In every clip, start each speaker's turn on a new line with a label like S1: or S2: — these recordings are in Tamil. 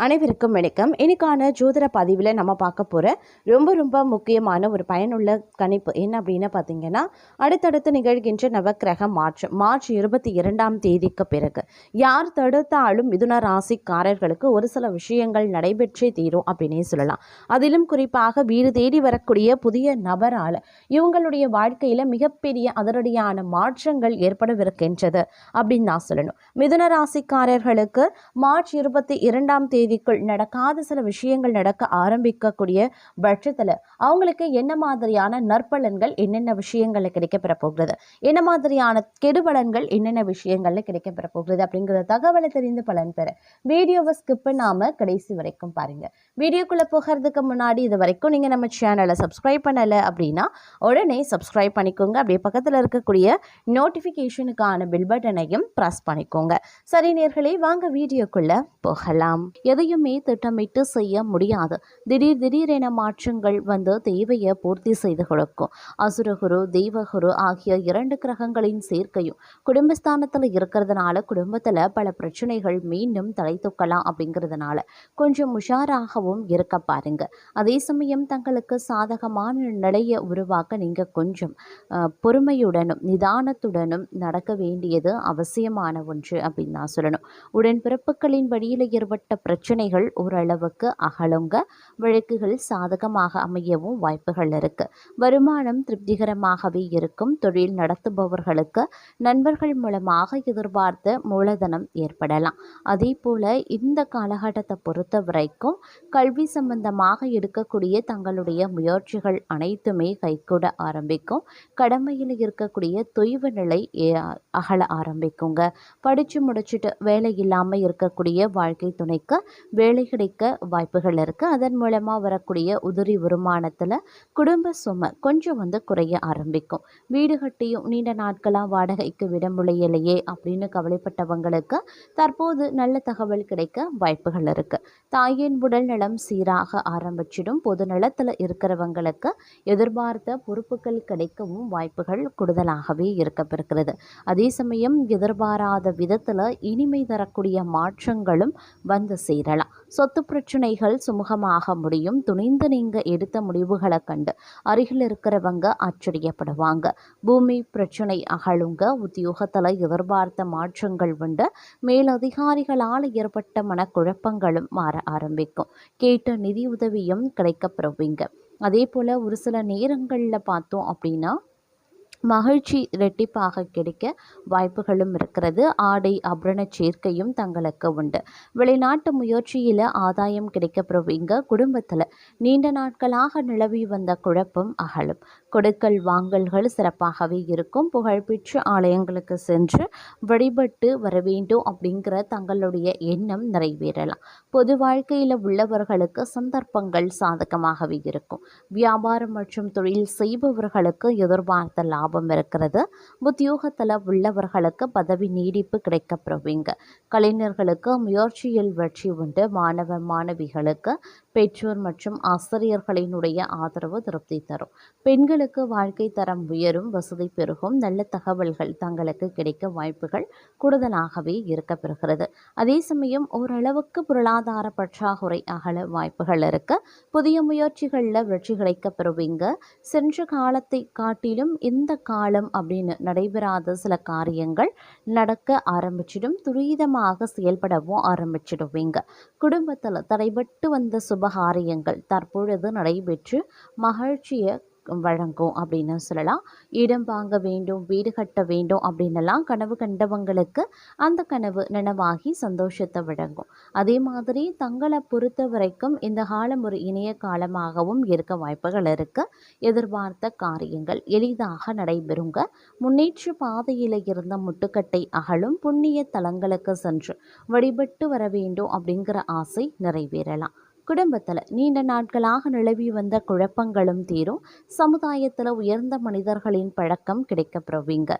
S1: அனைவருக்கும் வணக்கம். இன்னைக்கான ஜோதிட பதிவில் நம்ம பார்க்க போகிற ரொம்ப முக்கியமான ஒரு பயனுள்ள கணிப்பு என்ன அப்படின்னு பார்த்தீங்கன்னா, அடுத்தடுத்து நிகழ்கின்ற நவக்கிரக மாற்றம் மார்ச் 22ஆம் தேதிக்கு பிறகு யார் தடுத்தாலும் மிதுன ராசிக்காரர்களுக்கு ஒரு சில விஷயங்கள் நடைபெற்றே தீரும் அப்படின்னே சொல்லலாம். அதிலும் குறிப்பாக வீடு தேடி வரக்கூடிய புதிய நபரால் இவங்களுடைய வாழ்க்கையில் மிகப்பெரிய அதிரடியான மாற்றங்கள் ஏற்படவிருக்கின்றது அப்படின்னு நான் சொல்லணும். மிதுன ராசிக்காரர்களுக்கு மார்ச் 22ஆம் தேதிக்குள் நடக்காத சில விஷயங்கள் நடக்க ஆரம்பிக்கக்கூடிய பட்சத்தில் அவங்களுக்கு என்ன மாதிரியான நற்பலன்கள் என்னென்ன விஷயங்கள்ல கிடைக்கப்பெற போகிறது, என்ன மாதிரியான கெடுபலன்கள் என்னென்ன விஷயங்கள்ல கிடைக்கப்பெற போகிறது அப்படிங்கிற தகவலை தெரிந்து பலன் பெற வீடியோவை ஸ்கிப் பண்ணாம கடைசி வரைக்கும் பாருங்க. வீடியோக்குள்ள போகிறதுக்கு முன்னாடி இது வரைக்கும் நீங்க நம்ம சேனலை சப்ஸ்கிரைப் பண்ணல அப்படின்னா உடனே சப்ஸ்கிரைப் பண்ணிக்கோங்க. அப்படியே பக்கத்தில் இருக்கக்கூடிய நோட்டிஃபிகேஷனுக்கான பெல் பட்டனையும் ப்ரெஸ் பண்ணிக்கோங்க. சரி நேர்களே, வாங்க வீடியோக்குள்ள போகலாம். எதையுமே திட்டமிட்டு செய்ய முடியாது. திடீரென மாற்றங்கள் வந்து தேவையை பூர்த்தி செய்து கொடுக்கும். அசுரகுரு தெய்வகுரு ஆகிய 2 கிரகங்களின் சேர்க்கையும் குடும்பஸ்தானத்தில் இருக்கிறதுனால குடும்பத்தில் பல பிரச்சனைகள் மீண்டும் தலை தூக்கலாம். அப்படிங்கிறதுனால கொஞ்சம் உஷாராகவும் இருக்க பாருங்க. அதே சமயம் தங்களுக்கு சாதகமான நிலையை உருவாக்க நீங்க கொஞ்சம் பொறுமையுடனும் நிதானத்துடனும் நடக்க வேண்டியது அவசியமான ஒன்று அப்படின்னு நான் சொல்லணும். உடன்பிறப்புகளின் வழியில் ஏற்பட்ட பிரச்சனைகள் ஓரளவுக்கு அகலுங்க. வழக்குகள் சாதகமாக அமையவும் வாய்ப்புகள் இருக்கு. வருமானம் திருப்திகரமாகவே இருக்கும். தொழில் நடத்துபவர்களுக்கு நண்பர்கள் மூலமாக எதிர்பார்த்த மூலதனம் ஏற்படலாம். அதே போல இந்த காலகட்டத்தை பொறுத்த வரைக்கும் கல்வி சம்பந்தமாக எடுக்கக்கூடிய தங்களுடைய முயற்சிகள் அனைத்துமே கைகூட ஆரம்பிக்கும். கடமையில் இருக்கக்கூடிய தொய்வு நிலை அகல ஆரம்பிக்குங்க. படித்து முடிச்சுட்டு வேலை இல்லாமல் இருக்கக்கூடிய வாழ்க்கை துணைக்கு வேலை கிடைக்க வாய்ப்புகள் இருக்கு. அதன் மூலமா வரக்கூடிய உதிரி வருமானத்துல குடும்ப சுமை கொஞ்சம் குறைய ஆரம்பிக்கும். வீடு கட்டியும் நீண்ட நாட்களா வாடகைக்கு விட முடியலையே அப்படின்னு கவலைப்பட்டவங்களுக்கு தற்போது நல்ல தகவல் கிடைக்க வாய்ப்புகள் இருக்கு. தாயின் உடல் நலம் சீராக ஆரம்பிச்சிடும். பொது நலத்துல இருக்கிறவங்களுக்கு எதிர்பார்த்த பொறுப்புகள் கிடைக்கவும் வாய்ப்புகள் கூடுதலாகவே இருக்கப்பெறுகிறது. அதே சமயம் எதிர்பாராத விதத்துல இனிமை தரக்கூடிய மாற்றங்களும் வந்து சேரலாம். சொத்து பிரச்சனைகள் சுமூகமாக முடியும். துணிந்து நீங்க எடுத்த முடிவுகளை கண்டு அருகில் இருக்கிறவங்க ஆச்சரியப்படுவாங்க. பூமி பிரச்சனை அகலுங்க. உத்தியோகத்தில் எதிர்பார்த்த மாற்றங்கள் உண்டு. மேலதிகாரிகளால் ஏற்பட்ட மனக்குழப்பங்களும் மாற ஆரம்பிக்கும். கேட்ட நிதி உதவியும் கிடைக்கப்பெறுவீங்க. அதே போல ஒரு சில நேரங்களில் பார்த்தோம் அப்படின்னா மகிழ்ச்சி இரட்டிப்பாக கிடைக்க வாய்ப்புகளும் இருக்கிறது. ஆடை ஆபரண சேர்க்கையும் தங்களுக்கு உண்டு. வெளிநாட்டு முயற்சியில் ஆதாயம் கிடைக்கப்பெறுவீங்க. குடும்பத்தில் நீண்ட நாட்களாக நிலவி வந்த குழப்பம் அகலும். கொடுக்கல் வாங்கல்கள் சிறப்பாகவே இருக்கும். புகழ்பெற்ற ஆலயங்களுக்கு சென்று வழிபட்டு வர வேண்டும் அப்படிங்கிற தங்களுடைய எண்ணம் நிறைவேறலாம். பொது வாழ்க்கையில் உள்ளவர்களுக்கு சந்தர்ப்பங்கள் சாதகமாகவே இருக்கும். வியாபாரம் மற்றும் தொழில் செய்பவர்களுக்கு எதிர்பார்த்த லாபம் இருக்கிறது. உத்தியோகத்தில் உள்ளவர்களுக்கு பதவி நீடிப்பு கிடைக்கப்பெறுவீங்க. கலைஞர்களுக்கு முயற்சியில் வெற்றி உண்டு. மாணவிகளுக்கு பெற்றோர் மற்றும் ஆசிரியர்களினுடைய ஆதரவு திருப்தி தரும். பெண்களுக்கு வாழ்க்கை தரம் உயரும். வசதி பெருகும். நல்ல தகவல்கள் தங்களுக்கு கிடைக்க வாய்ப்புகள் கூடுதலாகவே இருக்கப்பெறுகிறது. அதே சமயம் ஓரளவுக்கு பொருளாதார பற்றாக்குறை அகல வாய்ப்புகள் இருக்கு. புதிய முயற்சிகளில் வெற்றி கிடைக்கப்பெறுவீங்க. சென்ற காலத்தை காட்டிலும் இந்த காலம் அப்படின்னு நடைபெறாத சில காரியங்கள் நடக்க ஆரம்பிச்சிடும். துரிதமாக செயல்படவும் ஆரம்பிச்சிடுவீங்க. குடும்பத்தில் தடைபட்டு வந்த சுபகாரியங்கள் தற்பொழுது நடைபெற்று மகிழ்ச்சியை வழங்கும் அப்படின்னு சொல்லலாம். இடம் வாங்க வேண்டும், வீடு கட்ட வேண்டும் அப்படின்னலாம் கனவு கண்டவங்களுக்கு அந்த கனவு நனவாகி சந்தோஷத்தை வழங்கும். அதே மாதிரி தங்களை பொறுத்த வரைக்கும் இந்த காலம் ஒரு இணைய காலமாகவும் இருக்க வாய்ப்புகள் இருக்கு. எதிர்பார்த்த காரியங்கள் எளிதாக நடைபெறுங்க. முன்னேற்ற பாதையில் இருந்த முட்டுக்கட்டை அகலும். புண்ணிய தலங்களுக்கு சென்று வழிபட்டு வர வேண்டும் அப்படிங்கிற ஆசை நிறைவேறலாம். குடும்பத்தில் நீண்ட நாட்களாக நிலவி வந்த குழப்பங்களும் தீரும். சமுதாயத்தில் உயர்ந்த மனிதர்களின் பழக்கம் கிடைக்கப்பெறுவீங்க.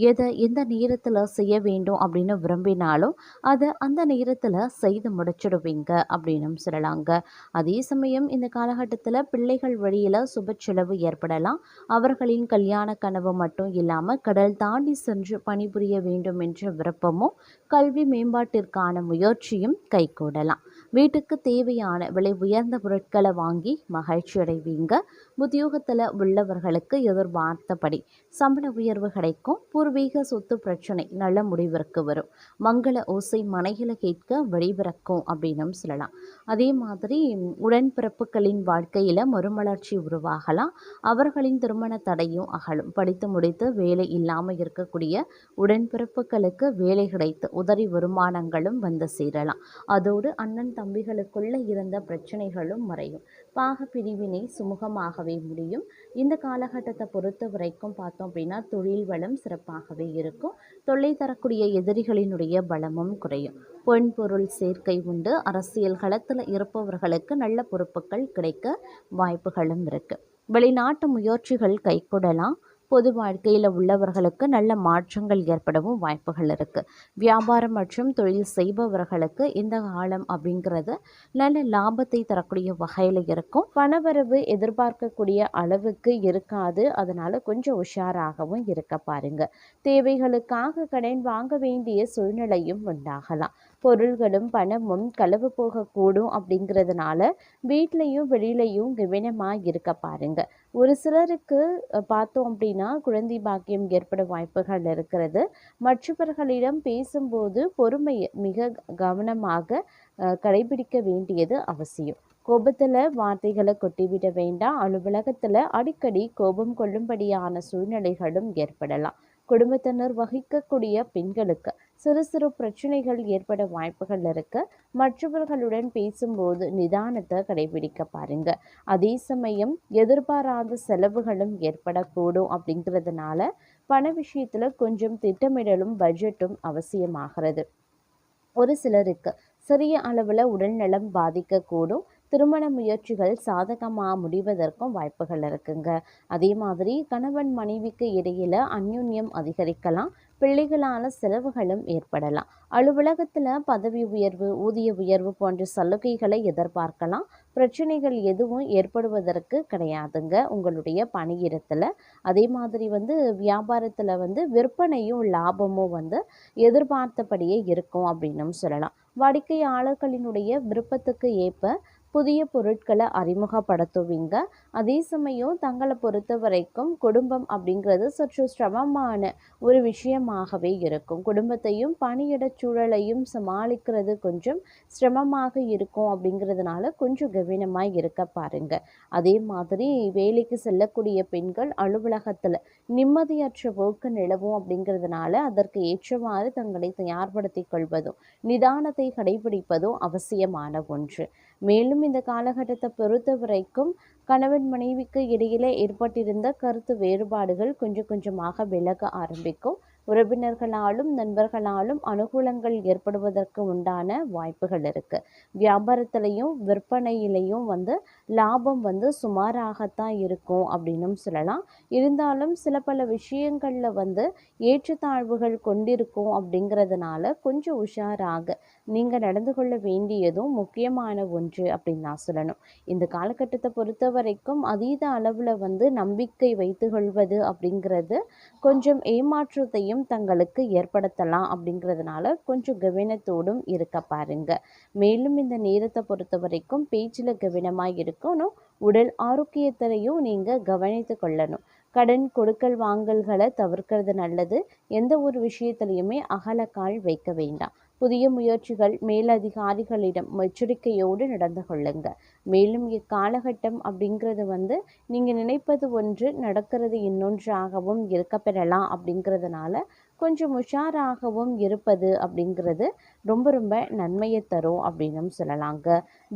S1: எதை எந்த நேரத்தில் செய்ய வேண்டும் அப்படின்னு விரும்பினாலும் அதை அந்த நேரத்தில் செய்து முடிச்சிடுவீங்க அப்படின்னு சொல்லலாங்க. அதே சமயம் இந்த காலகட்டத்தில் பிள்ளைகள் வழியில் சுப செலவு ஏற்படலாம். அவர்களின் கல்யாண கனவு மட்டும் இல்லாமல் கடல் தாண்டி சென்று பணிபுரிய வேண்டும் என்ற விருப்பமும் கல்வி மேம்பாட்டிற்கான முயற்சியும் கைகூடலாம். வீட்டுக்கு தேவையான விலை உயர்ந்த பொருட்களை வாங்கி மகிழ்ச்சி அடைவீங்க. உத்தியோகத்தில் உள்ளவர்களுக்கு எதிர்பார்த்தபடி சம்பள உயர்வு கிடைக்கும். பூர்வீக சொத்து பிரச்சனை நல்ல முடிவிற்கு வரும். மங்கள ஓசை மனைகளை கேட்க வழிபிறக்கும் அப்படின்னும் சொல்லலாம். அதே மாதிரி உடன்பிறப்புகளின் வாழ்க்கையில் மறுமலர்ச்சி உருவாகலாம். அவர்களின் திருமண தடையும் அகலும். படித்து முடித்து வேலை இல்லாமல் இருக்கக்கூடிய உடன்பிறப்புகளுக்கு வேலை கிடைத்து உதவி வருமானங்களும் வந்து சேரலாம். அதோடு அண்ணன் தம்பிகளுக்குள்ள இருந்த பிரச்சனைகளும் மறையும். பாக பிரிவினை சுமூகமாகவே முடியும். இந்த காலகட்டத்தை பொறுத்த வரைக்கும் பார்த்தோம் அப்படின்னா தொழில் வளம் சிறப்பாகவே இருக்கும். தொல்லை தரக்கூடிய எதிரிகளினுடைய பலமும் குறையும். பொன் பொருள் சேர்க்கை உண்டு. அரசியல் களத்தில் இருப்பவர்களுக்கு நல்ல பொறுப்புகள் கிடைக்க வாய்ப்புகளும் இருக்கு. வெளிநாட்டு முயற்சிகள் கைகூடலாம். பொது வாழ்க்கையில் உள்ளவர்களுக்கு நல்ல மாற்றங்கள் ஏற்படவும் வாய்ப்புகள் இருக்குது. வியாபாரம் மற்றும் தொழில் செய்பவர்களுக்கு இந்த காலம் அப்படிங்கிறது நல்ல லாபத்தை தரக்கூடிய வகையில் இருக்கும். பணவரவு எதிர்பார்க்கக்கூடிய அளவுக்கு இருக்காது. அதனால் கொஞ்சம் உஷாராகவும் இருக்க பாருங்க. தேவைகளுக்காக கடன் வாங்க வேண்டிய சூழ்நிலையும் உண்டாகலாம். பொருள்களும் பணமும் களவு போகக்கூடும். அப்படிங்கிறதுனால வீட்லேயும் வெளியிலையும் கவனமாக இருக்க பாருங்க. ஒரு சிலருக்கு பார்த்தோம் அப்படின்னா குழந்தை பாக்கியம் ஏற்பட வாய்ப்புகள் இருக்கிறது. மற்றவர்களிடம் பேசும்போது பொறுமையை மிக கவனமாக கடைபிடிக்க வேண்டியது அவசியம். கோபத்தில் வார்த்தைகளை கொட்டிவிட வேண்டாம். அலுவலகத்தில் அடிக்கடி கோபம் கொள்ளும்படியான சூழ்நிலைகளும் ஏற்படலாம். குடும்பத்தினர் வகிக்கக்கூடிய பெண்களுக்கு சிறு சிறு பிரச்சனைகள் ஏற்பட வாய்ப்புகள் இருக்கு. மற்றவர்களுடன் பேசும்போது நிதானத்தை கடைபிடிக்க பாருங்க. அதே சமயம் எதிர்பாராத செலவுகளும் ஏற்படக்கூடும். அப்படிங்கிறதுனால பண விஷயத்துல கொஞ்சம் திட்டமிடலும் பட்ஜெட்டும் அவசியமாகிறது. ஒரு சிலருக்கு சிறிய அளவில் உடல்நலம் பாதிக்கக்கூடும். திருமண முயற்சிகள் சாதகமாக முடிவதற்கும் வாய்ப்புகள் இருக்குங்க. அதே மாதிரி கணவன் மனைவிக்கு இடையில அந்யுன்யம் அதிகரிக்கலாம். பிள்ளைகளான செலவுகளும் ஏற்படலாம். அலுவலகத்தில் பதவி உயர்வு ஊதிய உயர்வு போன்ற சலுகைகளை எதிர்பார்க்கலாம். பிரச்சனைகள் எதுவும் ஏற்படுவதற்கு கிடையாதுங்க உங்களுடைய பணியிடத்தில். அதே மாதிரி வியாபாரத்தில் விற்பனையும் லாபமும் எதிர்பார்த்தபடியே இருக்கும் அப்படின்னும் சொல்லலாம். வாடிக்கையாளர்களினுடைய விருப்பத்துக்கு ஏற்ப புதிய பொருட்களை அறிமுகப்படுத்துவீங்க. அதே சமயம் தங்களை பொறுத்த வரைக்கும் குடும்பம் அப்படிங்கிறது சற்று சிரமமான ஒரு விஷயமாகவே இருக்கும். குடும்பத்தையும் பணியிட சூழலையும் சமாளிக்கிறது கொஞ்சம் சிரமமாக இருக்கும். அப்படிங்கிறதுனால கொஞ்சம் கவனமாக இருக்க பாருங்க. அதே மாதிரி வேலைக்கு செல்லக்கூடிய பெண்கள் அலுவலகத்தில் நிம்மதியற்ற போக்கு நிலவும். அப்படிங்கிறதுனால அதற்கு ஏற்றவாறு தங்களை தயார்படுத்தி கொள்வதும் நிதானத்தை கடைபிடிப்பதும் அவசியமான ஒன்று. மேலும் இந்த காலகட்டத்தை பொறுத்த வரைக்கும் கணவன் மனைவிக்கு இடையில ஏற்பட்டிருந்த கருத்து வேறுபாடுகள் கொஞ்சம் கொஞ்சமாக விலக ஆரம்பிக்கும். உறவினர்களாலும் நண்பர்களாலும் அனுகூலங்கள் ஏற்படுவதற்கு உண்டான வாய்ப்புகள் இருக்கு. வியாபாரத்திலையும் விற்பனையிலையும் லாபம் சுமாராகத்தான் இருக்கும் அப்படின்னும் சொல்லலாம். இருந்தாலும் சில பல விஷயங்கள்ல ஏற்றத்தாழ்வுகள் கொண்டிருக்கும். அப்படிங்கிறதுனால கொஞ்சம் உஷாராக நீங்கள் நடந்து கொள்ள வேண்டியதும் முக்கியமான ஒன்று அப்படின்னு நான் சொல்லணும். இந்த காலகட்டத்தை பொறுத்த வரைக்கும் அதீத அளவில் நம்பிக்கை வைத்து கொள்வது அப்படிங்கிறது கொஞ்சம் ஏமாற்றத்தையும் தங்களுக்கு ஏற்படுத்தலாம். அப்படிங்கிறதுனால கொஞ்சம் கவனத்தோடும் இருக்க பாருங்க. மேலும் இந்த நேரத்தை பொறுத்த வரைக்கும் பேச்சில் கவனமாக இருக்கணும். உடல் ஆரோக்கியத்திலையும் நீங்கள் கவனித்து கொள்ளணும். கடன் கொடுக்கல் வாங்கல்களை தவிர்க்கிறது நல்லது. எந்த ஒரு விஷயத்திலையுமே அகலக்கால் வைக்க வேண்டாம். புதிய முயற்சிகள் மேலதிகாரிகளிடம் எச்சரிக்கையோடு நடந்து கொள்ளுங்க. மேலும் இக்காலகட்டம் அப்படிங்கிறது நீங்கள் நினைப்பது ஒன்று நடக்கிறது இன்னொன்றாகவும் இருக்க பெறலாம். அப்படிங்கிறதுனால கொஞ்சம் உஷாராகவும் இருப்பது அப்படிங்கிறது ரொம்ப ரொம்ப நன்மையை தரும் அப்படின்னும் சொல்லலாங்க.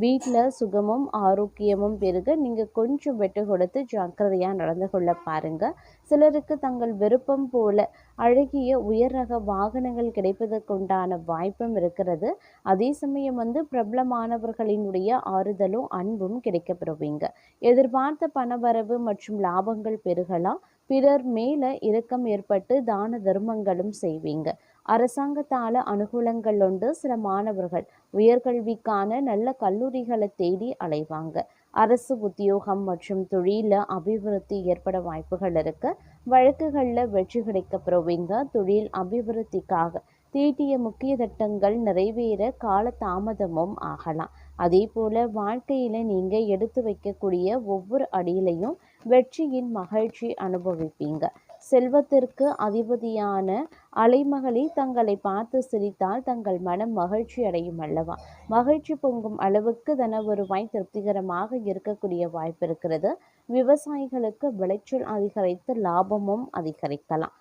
S1: வீட்டில் சுகமும் ஆரோக்கியமும் பெருக நீங்கள் கொஞ்சம் வெட்டு கொடுத்து ஜாக்கிரதையாக நடந்து கொள்ள பாருங்க. சிலருக்கு தங்கள் விருப்பம் போல அழகிய உயர் ரக வாகனங்கள் கிடைப்பதற்குண்டான வாய்ப்பும் இருக்கிறது. அதே சமயம் பிரபலமானவர்களினுடைய ஆறுதலும் அன்பும் கிடைக்கப்பெறுவீங்க. எதிர்பார்த்த பணவரவு மற்றும் லாபங்கள் பெருகலாம். பிறர் மேல இரக்கம் ஏற்பட்டு தான தர்மங்களும் செய்வீங்க. அரசாங்கத்தால அனுகூலங்கள் உண்டு. சில மாணவர்கள் உயர்கல்விக்கான நல்ல கல்லூரிகளை தேடி அலைவாங்க. அரசு உத்தியோகம் மற்றும் தொழில அபிவிருத்தி ஏற்பட வாய்ப்புகள் இருக்கு. வழக்குகளில் வெற்றி கிடைக்கப்பெறுவீங்க. தொழில் அபிவிருத்திக்காக தீட்டிய முக்கிய திட்டங்கள் நிறைவேற கால தாமதமும் ஆகலாம். அதே போல் வாழ்க்கையில் நீங்கள் எடுத்து வைக்கக்கூடிய ஒவ்வொரு அடியிலையும் வெற்றியின் மகிழ்ச்சி அனுபவிப்பீங்க. செல்வத்திற்கு அதிபதியான அலைமகளே தங்களை பார்த்து சிரித்தால் தங்கள் மனம் மகிழ்ச்சி அடையும் அல்லவா? மகிழ்ச்சி பொங்கும் அளவுக்கு தன வருவாய் திருப்திகரமாக இருக்கக்கூடிய வாய்ப்பு இருக்கிறது. விவசாயிகளுக்கு விளைச்சல் அதிகரித்து லாபமும் அதிகரிக்கலாம்.